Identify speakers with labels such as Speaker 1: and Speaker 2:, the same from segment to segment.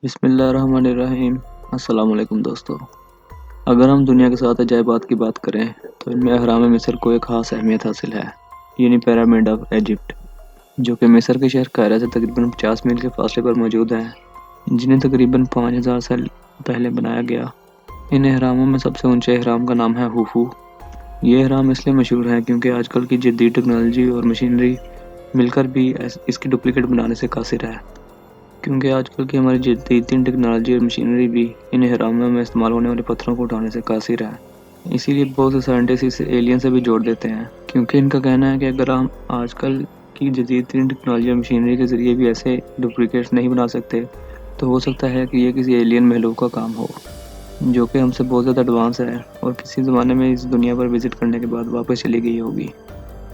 Speaker 1: بسم اللہ الرحمن الرحیم۔ السلام علیکم دوستو۔ اگر ہم دنیا کے 7 عجائبات کی بات کریں تو ان میں اہرام مصر کو ایک خاص اہمیت حاصل ہے، یعنی پیرامڈ آف ایجپٹ، جو کہ مصر کے شہر قاہرہ سے تقریباً 50 میل کے فاصلے پر موجود ہیں، جنہیں تقریباً 5000 سال پہلے بنایا گیا۔ ان اہراموں میں سب سے اونچے اہرام کا نام ہے خوفو۔ یہ اہرام اس لیے مشہور ہے کیونکہ آج کل کی جدید ٹیکنالوجی اور مشینری مل کر بھی اس کی ڈپلیکیٹ بنانے سے قاصر ہے، کیونکہ آج کل کی ہماری جدید ٹیکنالوجی اور مشینری بھی ان اہراموں میں استعمال ہونے والے پتھروں کو اٹھانے سے قاصر ہے۔ اسی لیے بہت سے سائنٹسٹ اسے ایلین سے بھی جوڑ دیتے ہیں، کیونکہ ان کا کہنا ہے کہ اگر ہم آج کل کی جدید ٹیکنالوجی اور مشینری کے ذریعے بھی ایسے ڈپلیکیٹس نہیں بنا سکتے تو ہو سکتا ہے کہ یہ کسی ایلین مخلوق کا کام ہو، جو کہ ہم سے بہت زیادہ ایڈوانس ہے اور کسی زمانے میں اس دنیا پر وزٹ کرنے کے بعد واپس چلی گئی ہوگی۔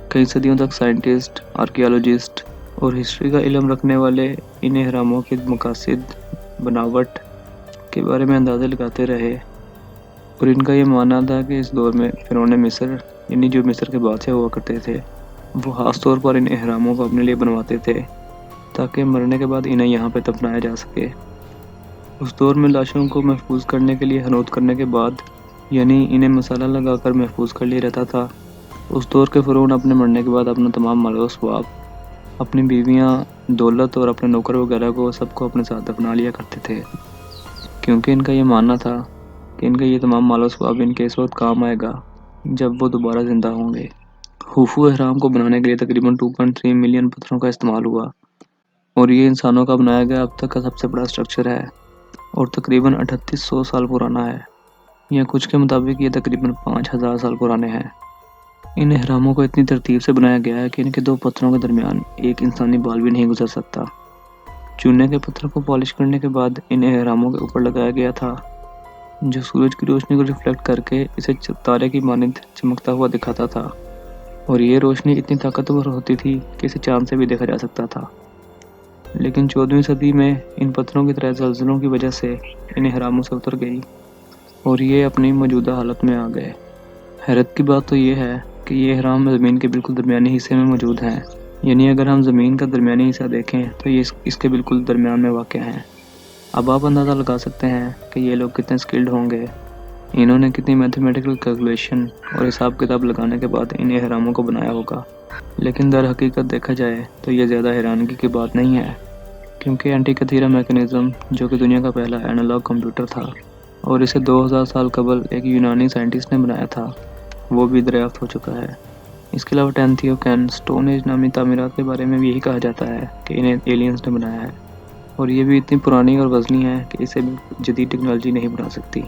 Speaker 1: کئی صدیوں تک سائنٹسٹ، آرکیالوجسٹ اور ہسٹری کا علم رکھنے والے ان اہراموں کے مقاصد، بناوٹ کے بارے میں اندازے لگاتے رہے، اور ان کا یہ ماننا تھا کہ اس دور میں فرعون مصر، یعنی جو مصر کے بادشاہ ہوا کرتے تھے، وہ خاص طور پر ان اہراموں کو اپنے لیے بنواتے تھے تاکہ مرنے کے بعد انہیں یہاں پہ دفنایا جا سکے۔ اس دور میں لاشوں کو محفوظ کرنے کے لیے حنوط کرنے کے بعد، یعنی انہیں مسالہ لگا کر محفوظ کر لیا جاتا تھا۔ اس دور کے فرعون اپنے مرنے کے بعد اپنا تمام مال و ثواب، اپنی بیویاں، دولت اور اپنے نوکر وغیرہ کو سب کو اپنے ساتھ دفنا لیا کرتے تھے، کیونکہ ان کا یہ ماننا تھا کہ ان کا یہ تمام مال و ثواب ان کے اس وقت کام آئے گا جب وہ دوبارہ زندہ ہوں گے۔ خوفو اہرام کو بنانے کے لیے تقریباً 2.3 ملین پتھروں کا استعمال ہوا، اور یہ انسانوں کا بنایا گیا اب تک کا سب سے بڑا اسٹرکچر ہے اور تقریباً 3800 سال پرانا ہے، یا کچھ کے مطابق یہ تقریباً 5000 سال پرانے ہیں۔ ان اہراموں کو اتنی ترتیب سے بنایا گیا ہے کہ ان کے 2 پتھروں کے درمیان ایک انسانی بال بھی نہیں گزر سکتا۔ چونے کے پتھر کو پالش کرنے کے بعد ان اہراموں کے اوپر لگایا گیا تھا، جو سورج کی روشنی کو ریفلیکٹ کر کے اسے تارے کی مانند چمکتا ہوا دکھاتا تھا، اور یہ روشنی اتنی طاقتور ہوتی تھی کہ اسے چاند سے بھی دیکھا جا سکتا تھا۔ لیکن 14ویں صدی میں ان پتھروں کی طرح زلزلوں کی وجہ سے ان اہراموں سے اتر گئی اور یہ اپنی موجودہ حالت میں آ گئے۔ حیرت کی بات تو یہ ہے کہ یہ اہرام زمین کے بالکل درمیانی حصے میں موجود ہیں، یعنی اگر ہم زمین کا درمیانی حصہ دیکھیں تو یہ اس کے بالکل درمیان میں واقع ہیں۔ اب آپ اندازہ لگا سکتے ہیں کہ یہ لوگ کتنے سکلڈ ہوں گے، انہوں نے کتنی میتھمیٹیکل کیلکولیشن اور حساب کتاب لگانے کے بعد ان اہراموں کو بنایا ہوگا۔ لیکن در حقیقت دیکھا جائے تو یہ زیادہ حیرانگی کی بات نہیں ہے، کیونکہ اینٹی کتھیرا میکانزم، جو کہ دنیا کا پہلا اینالاگ کمپیوٹر تھا اور اسے 2000 سال قبل ایک یونانی سائنٹسٹ نے بنایا تھا، وہ بھی دریافت ہو چکا ہے۔ اس کے علاوہ ٹینتھیوکین سٹون ایج نامی تعمیرات کے بارے میں بھی یہی کہا جاتا ہے کہ انہیں ایلینز نے بنایا ہے، اور یہ بھی اتنی پرانی اور وزنی ہے کہ اسے بھی جدید ٹیکنالوجی نہیں بنا سکتی۔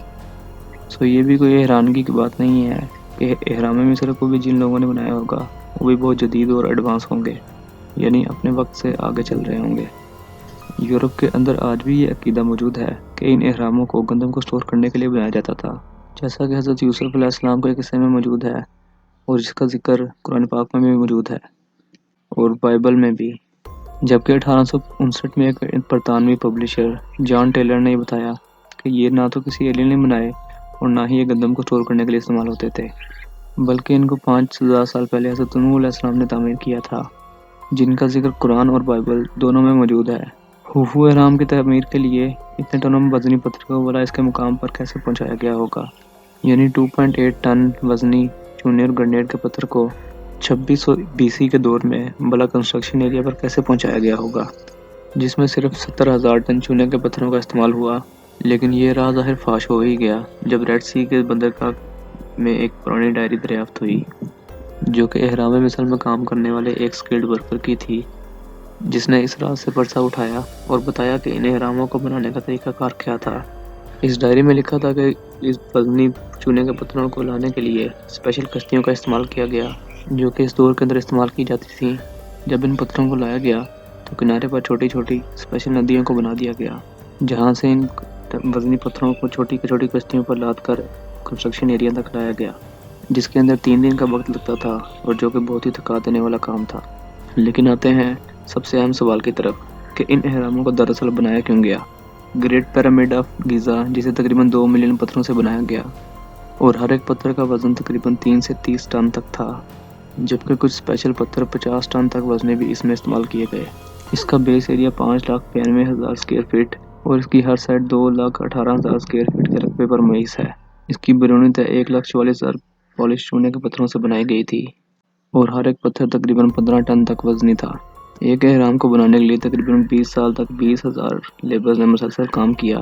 Speaker 1: سو یہ بھی کوئی حیرانگی کی بات نہیں ہے کہ اہرام مصر کو بھی جن لوگوں نے بنایا ہوگا وہ بھی بہت جدید اور ایڈوانس ہوں گے، یعنی اپنے وقت سے آگے چل رہے ہوں گے۔ یورپ کے اندر آج بھی یہ عقیدہ موجود ہے کہ ان اہراموں کو گندم کو سٹور کرنے کے لیے بنایا جاتا تھا، جیسا کہ حضرت یوسف علیہ السلام کے قصے میں موجود ہے، اور جس کا ذکر قرآن پاک میں بھی موجود ہے اور بائبل میں بھی۔ جبکہ 1859 میں ایک برطانوی پبلشر جان ٹیلر نے یہ بتایا کہ یہ نہ تو کسی ایلین نے بنائے اور نہ ہی یہ گندم کو سٹور کرنے کے لیے استعمال ہوتے تھے، بلکہ ان کو 5000 سال پہلے حضرت نوح علیہ السلام نے تعمیر کیا تھا، جن کا ذکر قرآن اور بائبل دونوں میں موجود ہے۔ خوفو اہرام کی تعمیر کے لیے اتنے ٹنوں وزنی پتھر کو بلا اس کے مقام پر کیسے پہنچایا گیا ہوگا، یعنی 2.8 ٹن وزنی چونے اور گرنیٹ کے پتھر کو 2600 BC کے دور میں بلا کنسٹرکشن ایریا پر کیسے پہنچایا گیا ہوگا، جس میں صرف 70,000 ٹن چونے کے پتھروں کا استعمال ہوا۔ لیکن یہ راز ظاہر فاش ہو ہی گیا جب ریڈ سی کے بندرگاہ میں ایک پرانی ڈائری دریافت ہوئی، جو کہ اہرام مصر میں کام کرنے والے ایک سکلڈ ورکر کی تھی، جس نے اس راز سے پرچہ اٹھایا اور بتایا کہ ان اہراموں کو بنانے کا طریقہ کار کیا تھا۔ اس ڈائری میں لکھا تھا کہ اس وزنی چونے کے پتھروں کو لانے کے لیے اسپیشل کشتیوں کا استعمال کیا گیا، جو کہ اس دور کے اندر استعمال کی جاتی تھیں۔ جب ان پتھروں کو لایا گیا تو کنارے پر چھوٹی چھوٹی اسپیشل ندیوں کو بنا دیا گیا، جہاں سے ان وزنی پتھروں کو چھوٹی چھوٹی کشتیوں پر لاد کر کنسٹرکشن ایریا تک لایا گیا، جس کے اندر 3 دن کا وقت لگتا تھا اور جو کہ بہت ہی تھکا دینے والا کام تھا۔ لیکن آتے ہیں سب سے اہم سوال کی طرف کہ ان اہراموں کو دراصل بنایا کیوں گیا۔ گریٹ پیرامڈ آف گیزا، جسے تقریباً 2 ملین پتھروں سے بنایا گیا، اور ہر ایک پتھر کا وزن تقریباً 3 سے 30 ٹن تک تھا، جبکہ کچھ اسپیشل پتھر 50 ٹن تک وزنے بھی اس میں استعمال کیے گئے۔ اس کا بیس ایریا 5,92,000 اسکوائر فٹ اور اس کی ہر سائڈ 2,18,000 اسکوائر فٹ کے رقبے پر محیط ہے۔ اس کی بیرونی تہ 1,44,000 پالش چونے کے پتھروں سے بنائی گئی تھی اور ہر ایک پتھر تقریباً 15 ٹن تک وزنی تھا۔ ایک اہرام کو بنانے کے لیے تقریباً 20 سال تک 20,000 لیبرز نے مسلسل کام کیا،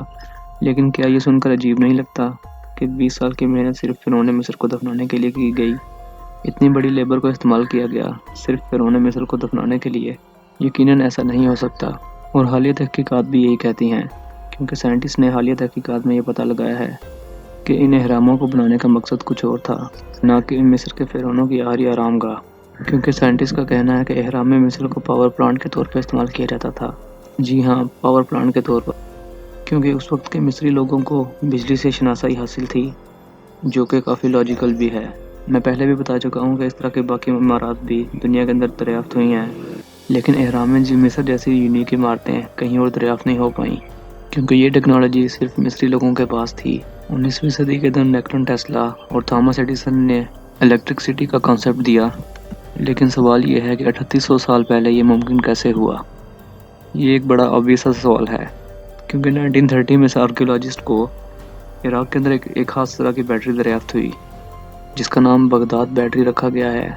Speaker 1: لیکن کیا یہ سن کر عجیب نہیں لگتا کہ 20 سال کی محنت صرف فرعون مصر کو دفنانے کے لیے کی گئی؟ اتنی بڑی لیبر کو استعمال کیا گیا صرف فرعون مصر کو دفنانے کے لیے؟ یقیناً ایسا نہیں ہو سکتا، اور حالیہ تحقیقات بھی یہی کہتی ہیں، کیونکہ سائنٹسٹ نے حالیہ تحقیقات میں یہ پتہ لگایا ہے کہ ان اہراموں کو بنانے کا مقصد کچھ اور تھا، نہ کہ مصر کے فرعونوں کی آخری آرام گاہ۔ کیونکہ سائنٹسٹ کا کہنا ہے کہ اہرام مصر کو پاور پلانٹ کے طور پر استعمال کیا جاتا تھا۔ جی ہاں، پاور پلانٹ کے طور پر، کیونکہ اس وقت کے مصری لوگوں کو بجلی سے شناسائی حاصل تھی، جو کہ کافی لاجیکل بھی ہے۔ میں پہلے بھی بتا چکا ہوں کہ اس طرح کے باقی عمارات بھی دنیا کے اندر دریافت ہوئی ہیں، لیکن اہرام مصر جیسی یونیک عمارتیں کہیں اور دریافت نہیں ہو پائیں، کیونکہ یہ ٹیکنالوجی صرف مصری لوگوں کے پاس تھی۔ 19ویں صدی کے دوران نیکولا ٹیسلا اور تھامس ایڈیسن نے الیکٹرکسٹی کا کانسیپٹ دیا، لیکن سوال یہ ہے کہ 3800 سال پہلے یہ ممکن کیسے ہوا؟ یہ ایک بڑا obvious سا سوال ہے، کیونکہ 1930 میں آرکیولوجسٹ کو عراق کے اندر ایک خاص طرح کی بیٹری دریافت ہوئی، جس کا نام بغداد بیٹری رکھا گیا ہے۔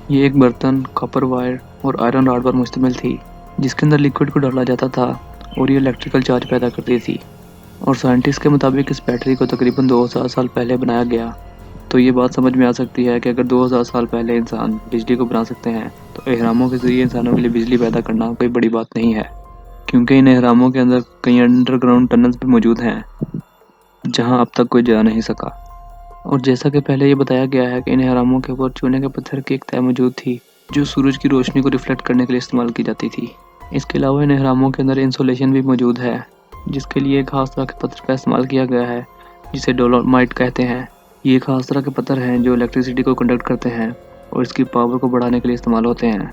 Speaker 1: یہ ایک برتن، کاپر وائر اور آئرن راڈ پر مشتمل تھی، جس کے اندر لیکوڈ کو ڈالا جاتا تھا اور یہ الیکٹریکل چارج پیدا کرتی تھی۔ اور سائنٹسٹ کے مطابق اس بیٹری کو تقریباً 2000 سال پہلے بنایا گیا۔ تو یہ بات سمجھ میں آ سکتی ہے کہ اگر 2000 سال پہلے انسان بجلی کو بنا سکتے ہیں، تو اہراموں کے ذریعے انسانوں کے لیے بجلی پیدا کرنا کوئی بڑی بات نہیں ہے، کیونکہ ان اہراموں کے اندر کئی انڈر گراؤنڈ ٹنلز بھی موجود ہیں جہاں اب تک کوئی جا نہیں سکا۔ اور جیسا کہ پہلے یہ بتایا گیا ہے کہ ان اہراموں کے اوپر چونے کے پتھر کی ایک تہہ موجود تھی جو سورج کی روشنی کو ریفلیکٹ کرنے کے لیے استعمال کی جاتی تھی۔ اس کے علاوہ ان اہراموں کے اندر انسولیشن بھی موجود ہے، جس کے لیے ایک خاص طرح کے پتھر کا استعمال کیا گیا ہے جسے ڈولومائٹ کہتے ہیں۔ یہ ایک خاص طرح کے پتھر ہیں جو الیکٹریسٹی کو کنڈکٹ کرتے ہیں اور اس کی پاور کو بڑھانے کے لیے استعمال ہوتے ہیں۔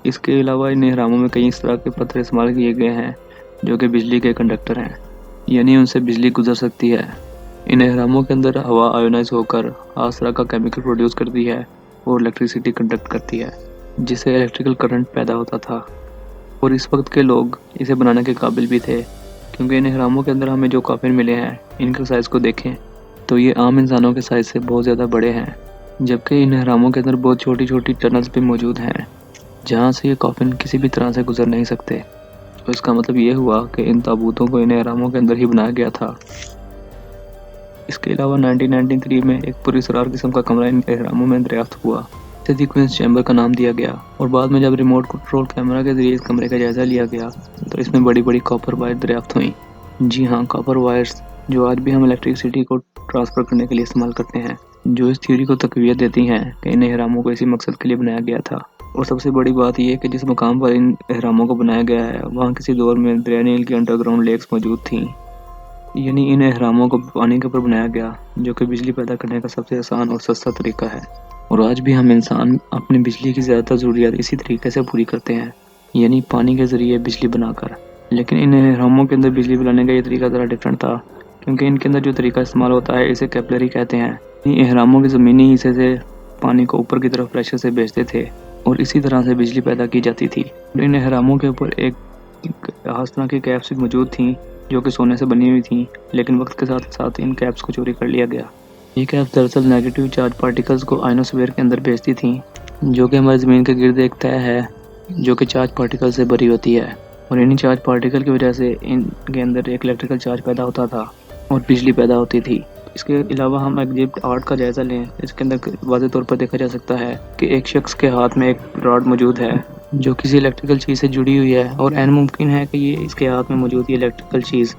Speaker 1: اس کے علاوہ ان اہراموں میں کئی اس طرح کے پتھر استعمال کیے گئے ہیں جو کہ بجلی کے کنڈکٹر ہیں، یعنی ان سے بجلی گزر سکتی ہے۔ ان اہراموں کے اندر ہوا آئونائز ہو کر خاص طرح کا کیمیکل پروڈیوس کرتی ہے اور الیکٹریسٹی کنڈکٹ کرتی ہے، جس سے الیکٹریکل کرنٹ پیدا ہوتا تھا۔ اور اس وقت کے لوگ اسے بنانے کے قابل بھی تھے، کیونکہ ان اہراموں کے اندر ہمیں جو کافن ملے ہیں، ان کے سائز کو دیکھیں تو یہ عام انسانوں کے سائز سے بہت زیادہ بڑے ہیں، جبکہ ان اہراموں کے اندر بہت چھوٹی چھوٹی ٹنلز بھی موجود ہیں جہاں سے یہ کافن کسی بھی طرح سے گزر نہیں سکتے۔ تو اس کا مطلب یہ ہوا کہ ان تابوتوں کو ان اہراموں کے اندر ہی بنایا گیا تھا۔ اس کے علاوہ 1993 میں ایک پراسرار قسم کا کمرہ ان اہراموں میں دریافت ہوا، جسے دی کوئنز چیمبر کا نام دیا گیا، اور بعد میں جب ریموٹ کنٹرول کیمرہ کے ذریعے اس کمرے کا جائزہ لیا گیا تو اس میں بڑی بڑی کاپر وائر دریافت ہوئیں۔ جی ہاں، کاپر وائرز، جو آج بھی ہم الیکٹریسٹی کو ٹرانسفر کرنے کے لیے استعمال کرتے ہیں، جو اس تھیوری کو تقویت دیتی ہیں کہ ان اہراموں کو اسی مقصد کے لیے بنایا گیا تھا۔ اور سب سے بڑی بات یہ کہ جس مقام پر ان اہراموں کو بنایا گیا ہے وہاں کسی دور میں دریائے نیل کی انڈر گراؤنڈ لیکس موجود تھیں، یعنی ان اہراموں کو پانی کے اوپر بنایا گیا، جو کہ بجلی پیدا کرنے کا سب سے آسان اور سستا طریقہ ہے۔ اور آج بھی ہم انسان اپنی بجلی کی زیادہ تر ضروریات اسی طریقے سے پوری کرتے ہیں، یعنی پانی کے ذریعے بجلی بنا کر۔ لیکن ان اہراموں کے اندر بجلی بنانے کا یہ طریقہ ذرا ڈفرینٹ تھا، کیونکہ ان کے اندر جو طریقہ استعمال ہوتا ہے اسے کیپلری کہتے ہیں۔ ان اہراموں کے زمینی حصے سے پانی کو اوپر کی طرف پریشر سے بھیجتے تھے اور اسی طرح سے بجلی پیدا کی جاتی تھی۔ ان اہراموں کے اوپر ایک خاص طرح کی کیپس موجود تھیں جو کہ سونے سے بنی ہوئی تھیں، لیکن وقت کے ساتھ ساتھ ان کیپس کو چوری کر لیا گیا۔ یہ کیپس دراصل نیگیٹو چارج پارٹیکلز کو آئنوسفیئر کے اندر بھیجتی تھیں، جو کہ ہماری زمین کے گرد ایک تہہ ہے جو کہ چارج پارٹیکل سے بھری ہوتی ہے، اور انہی چارج پارٹیکل کی وجہ سے ان کے اندر ایک الیکٹریکل چارج پیدا ہوتا تھا اور بجلی پیدا ہوتی تھی۔ اس کے علاوہ ہم ایگزبٹ آرٹ کا جائزہ لیں، اس کے اندر واضح طور پر دیکھا جا سکتا ہے کہ ایک شخص کے ہاتھ میں ایک راڈ موجود ہے جو کسی الیکٹریکل چیز سے جڑی ہوئی ہے، اور عین ممکن ہے کہ یہ اس کے ہاتھ میں موجود یہ الیکٹریکل چیز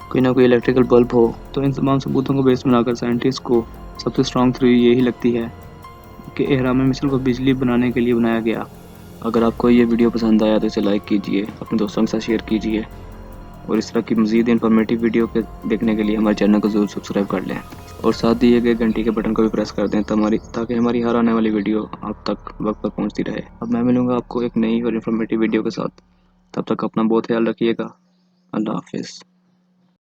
Speaker 1: کوئی نہ کوئی الیکٹریکل بلب ہو۔ تو ان تمام ثبوتوں کو بیس بنا کر سائنٹسٹ کو سب سے اسٹرانگ تھیوری یہی لگتی ہے کہ اہرام مصر کو بجلی بنانے کے لیے بنایا گیا۔ اگر آپ کو یہ ویڈیو پسند آیا تو اسے لائک کیجئے، اپنے دوستوں کے ساتھ شیئر کیجئے، اور اس طرح کی مزید انفارمیٹیو ویڈیو کے دیکھنے کے لیے ہمارے چینل کو ضرور سبسکرائب کر لیں، اور ساتھ دیے گئے گھنٹی کے بٹن کو بھی پریس کر دیں تاکہ ہماری ہر آنے والی ویڈیو آپ تک وقت پر پہنچتی رہے۔ اب میں ملوں گا آپ کو ایک نئی اور انفارمیٹیو ویڈیو کے ساتھ، تب تک اپنا بہت خیال رکھیے گا۔ اللہ حافظ۔